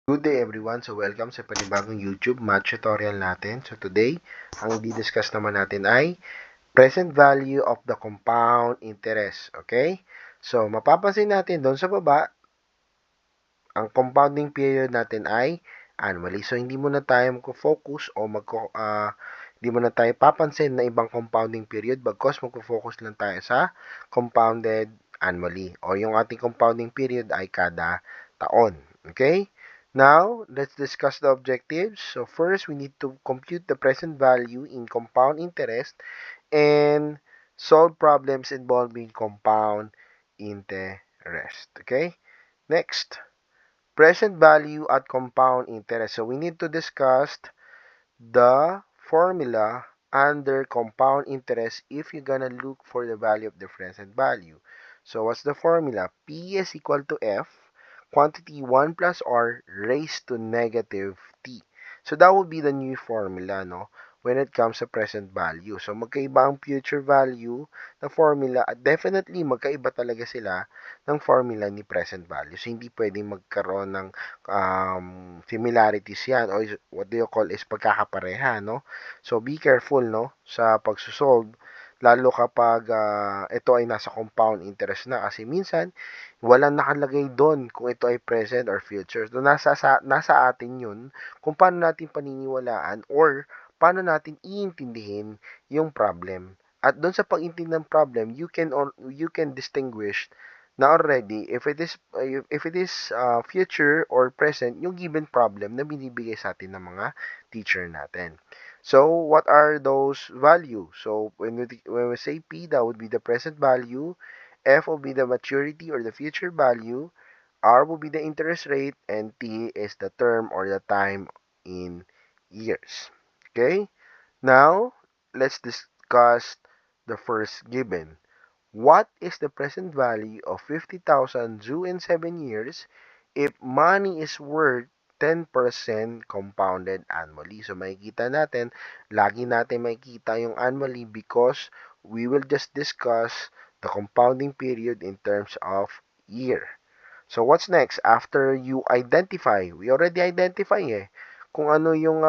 Good day everyone. So welcome sa panibagong YouTube math tutorial natin. So today, ang di-discuss naman natin ay present value of the compound interest. Okay? So mapapansin natin doon sa baba, ang compounding period natin ay annually. So hindi mo na tayo magko-focus o hindi mo na tayo papansin na ibang compounding period bagkos magko-focus lang tayo sa compounded annually o yung ating compounding period ay kada taon. Okay? Now, let's discuss the objectives. So first, we need to compute the present value in compound interest and solve problems involving compound interest. Okay? Next, present value at compound interest. So we need to discuss the formula under compound interest if you're gonna look for the value of the present value. So what's the formula? P is equal to F, quantity 1 plus R raised to negative T. So that would be the new formula, no? When it comes to present value. So magkaiba ang future value na formula at definitely magkaiba talaga sila ng formula ni present value. So hindi pwedeng magkaroon ng similarities yan or what do you call is pagkakapareha, no? So be careful, no, sa pagsusolve lalo kapag ito ay nasa compound interest na kasi minsan walang nakalagay doon kung ito ay present or future. So nasa atin 'yun kung paano natin paniniwalaan or paano natin iintindihin yung problem. At doon sa pag-intindi ng problem, you can distinguish na already if it is future or present yung given problem na binibigay sa atin ng mga teacher natin. So what are those values? So when we say P, that would be the present value, F will be the maturity or the future value, R will be the interest rate, and T is the term or the time in years. Okay? Now, let's discuss the first given. What is the present value of 50,000 due in 7 years if money is worth 10% compounded annually? So, makikita natin, lagi natin makikita yung annually because we will just discuss the compounding period in terms of year. So, what's next? After you identify, we already identify kung ano yung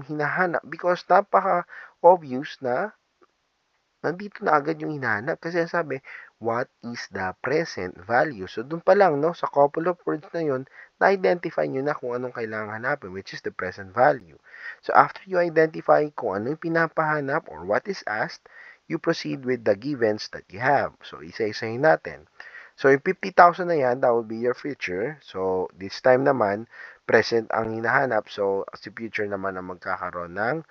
hinahanap because napaka-obvious na nandito na agad yung hinahanap kasi sabi, what is the present value? So, dun pa lang, no, sa couple of words na yun, na-identify nyo na kung anong kailangan hanapin, which is the present value. So, after you identify kung ano yung pinapahanap or what is asked, you proceed with the givens that you have. So, isa-isahin natin. So, yung 50,000 na yan, that will be your future. So, this time naman, present ang hinahanap. So, si future naman ang magkakaroon ng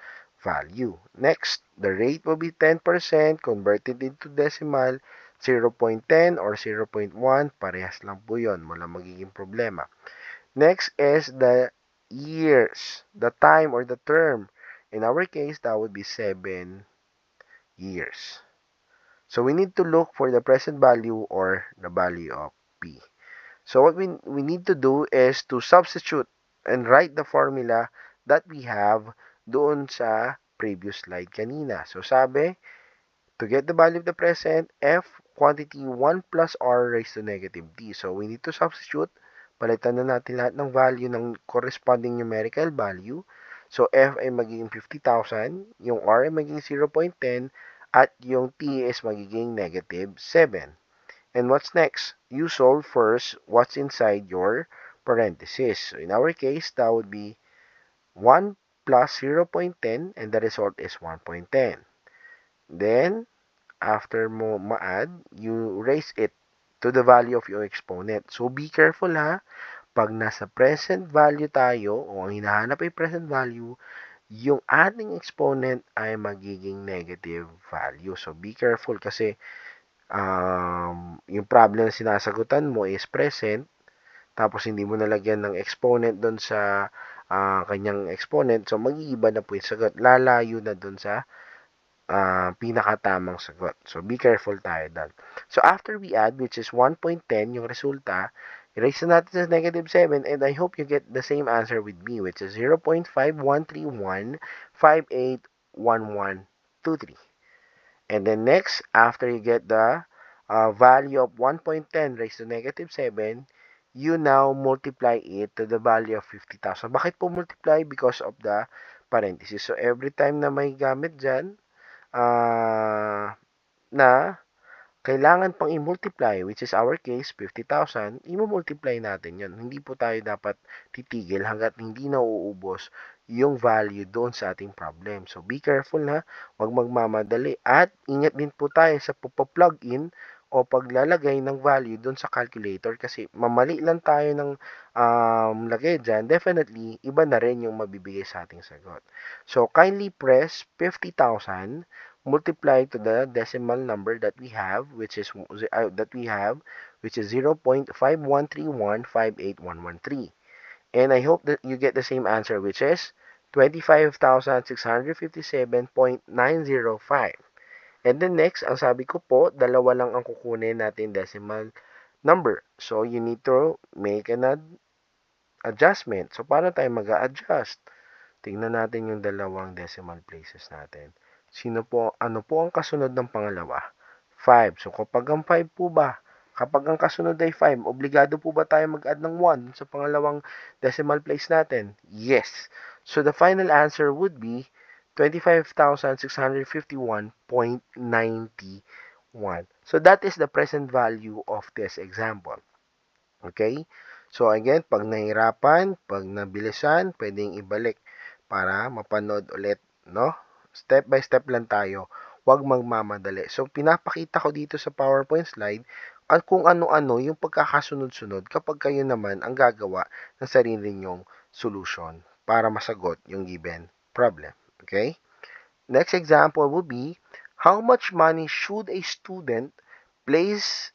value. Next, the rate will be 10% converted into decimal, 0.10 or 0.1. Parehas lang po yun. Walang magiging problema. Next is the years, the time or the term. In our case, that would be 7 years. So we need to look for the present value or the value of P. So what we need to do is to substitute and write the formula that we have doon sa previous slide kanina. So sabi, to get the value of the present, F quantity 1 plus R raised to negative D. So we need to substitute. Palitan na natin lahat ng value ng corresponding numerical value. So F ay magiging 50,000, yung R ay magiging 0.10, at yung T is magiging negative 7. And what's next? You solve first what's inside your parenthesis. So in our case, that would be 1 plus 0.10 and the result is 1.10. Then, after mo ma-add, you raise it to the value of your exponent. So be careful ha. Pag nasa present value tayo o ang hinahanap ay present value, yung ating exponent ay magiging negative value. So be careful kasi yung problem na sinasagutan mo is present, tapos hindi mo nalagyan ng exponent doon sa kanyang exponent, so mag-iiba na po yung sagot. Lalayo na doon sa pinakatamang sagot. So, be careful tayo doon. So, after we add, which is 1.10, yung resulta, erase na natin sa negative 7, and I hope you get the same answer with me, which is 0.5131581123. And then next, after you get the value of 1.10 raised to negative 7, you now multiply it to the value of 50,000. Bakit po multiply? Because of the parenthesis. So, every time na may gamit dyan, na kailangan pang i-multiply, which is our case, 50,000, i-multiply natin yon. Hindi po tayo dapat titigil hanggat hindi nauubos yung value doon sa ating problem. So, be careful na, huwag magmamadali. At ingat din po tayo sa plug in o paglalagay ng value doon sa calculator kasi mamali lang tayo ng lagay dyan, definitely, iba na rin yung mabibigay sa ating sagot. So, kindly press 50,000 multiply to the decimal number that we have, which is 0.5131581113. And I hope that you get the same answer, which is 25,657.905. And then next, ang sabi ko po, dalawa lang ang kukunin natin decimal number. So you need to make an adjustment. So paano tayo mag-a-adjust? Tingnan natin yung dalawang decimal places natin. Ano po ang kasunod ng pangalawa? 5. So, kapag ang 5 po ba, kapag ang kasunod ay 5, obligado po ba tayo mag-add ng 1 sa pangalawang decimal place natin? Yes. So, the final answer would be 25,651.91. So, that is the present value of this example. Okay? So, again, pag nahirapan, pag nabilisan, pwedeng ibalik para mapanood ulit, no? Step by step lang tayo. Huwag magmamadali. So, pinapakita ko dito sa PowerPoint slide at kung ano-ano yung pagkakasunod-sunod kapag kayo naman ang gagawa ng sarili nyong solution para masagot yung given problem. Okay? Next example would be, how much money should a student place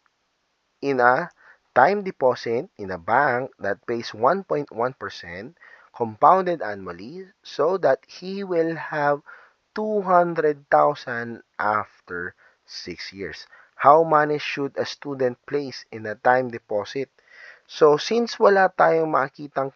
in a time deposit in a bank that pays 1.1% compounded annually so that he will have 200,000 after 6 years. How money should a student place in a time deposit? So, since wala tayong makikitang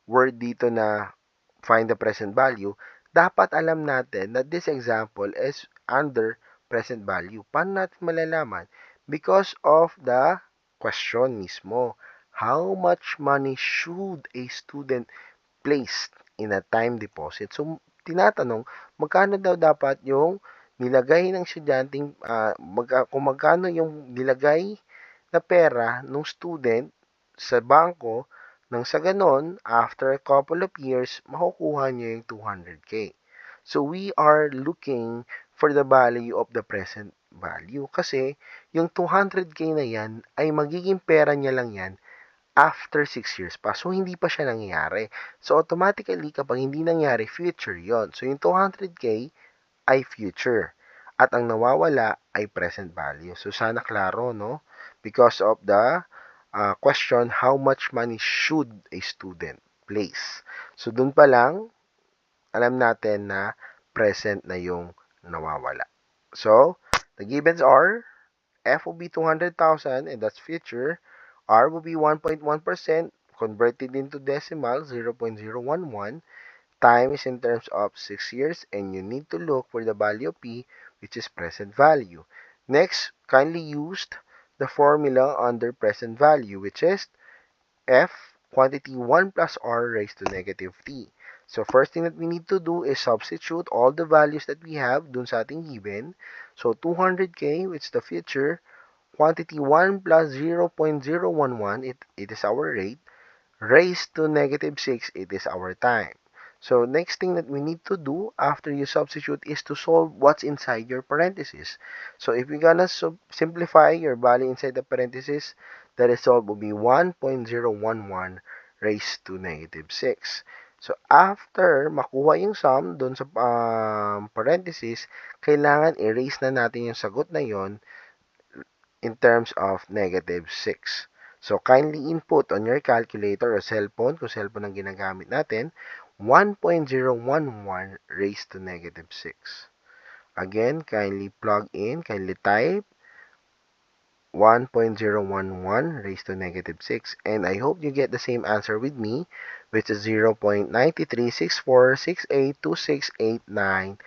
word dito na find the present value, dapat alam natin that this example is under present value. Paano natin malalaman? Because of the question mismo. How much money should a student place in a time deposit? So, tinatanong, magkano daw dapat yung nilagay ng estudyanteng, kung magkano yung nilagay na pera ng student sa bangko nang sa ganon, after a couple of years, makukuha niyo yung 200K. So, we are looking for the value of the present value kasi yung 200K na yan ay magiging pera niya lang yan after 6 years pa. So, hindi pa siya nangyayari. So, automatically, kapag hindi nangyari, future yon. So, yung 200K ay future. At ang nawawala ay present value. So, sana klaro, no? Because of the question, how much money should a student place? So, dun pa lang, alam natin na present na yung nawawala. So, the givens are F will be 200,000 and that's future. R will be 1.1% converted into decimal 0.011 times in terms of 6 years and you need to look for the value of P which is present value. Next, kindly used the formula under present value which is F quantity 1 plus R raised to negative T. So, first thing that we need to do is substitute all the values that we have dun sa ating given. So, 200K, which is the future, quantity 1 plus 0.011, it is our rate, raised to negative 6, it is our time. So, next thing that we need to do after you substitute is to solve what's inside your parentheses. So, if you're gonna simplify your value inside the parentheses, the result will be 1.011 raised to negative 6. So, after makuha yung sum dun sa parentheses, kailangan erase na natin yung sagot na yon in terms of negative 6. So, kindly input on your calculator or cellphone, kung cellphone ang ginagamit natin, 1.011 raised to negative 6. Again, kindly plug in, kindly type 1.011 raised to negative 6. And I hope you get the same answer with me, which is 0.9364682689.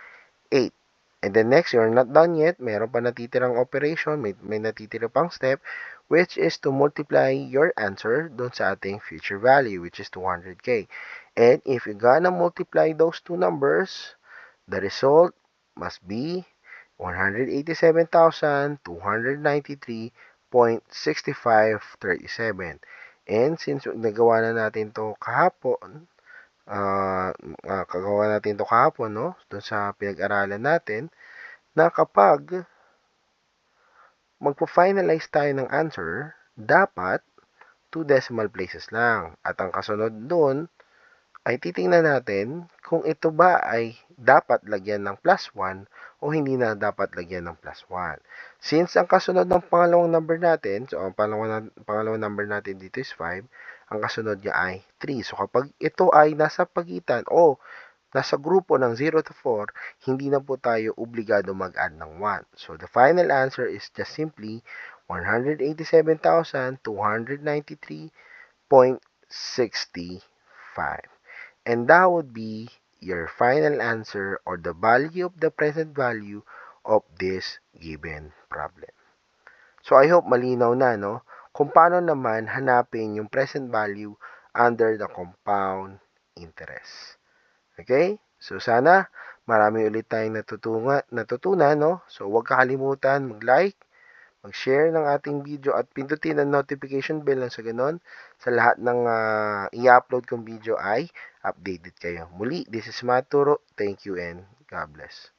And then next, you're not done yet. Meron pa natitirang operation, may natitira pang step, which is to multiply your answer dun sa ating future value, which is 200K. And if you're gonna multiply those two numbers, the result must be 187,293.6537. And since nagawa na natin to kahapon, kagawa natin to kahapon, no? Doon sa pinag-aralan natin, na kapag magpo-finalize tayo ng answer, dapat 2 decimal places lang. At ang kasunod doon ay titingnan natin kung ito ba ay dapat lagyan ng plus 1 o hindi na dapat lagyan ng plus 1. Since ang kasunod ng pangalawang number natin, so ang pangalawang number natin dito is 5, ang kasunod niya ay 3. So kapag ito ay nasa pagitan o nasa grupo ng 0 to 4, hindi na po tayo obligado mag-add ng 1. So the final answer is just simply 187,293.65. And that would be your final answer or the value of the present value of this given problem. So I hope malinaw na, no? Kung paano naman hanapin yung present value under the compound interest. Okay? So sana marami ulit tayong natutunan, no? So huwag kakalimutan mag-like, mag-share ng ating video at pindutin ang notification bell nang sa ganon sa lahat ng i-upload kong video ay updated kayo. Muli, this is Maturo. Thank you and God bless.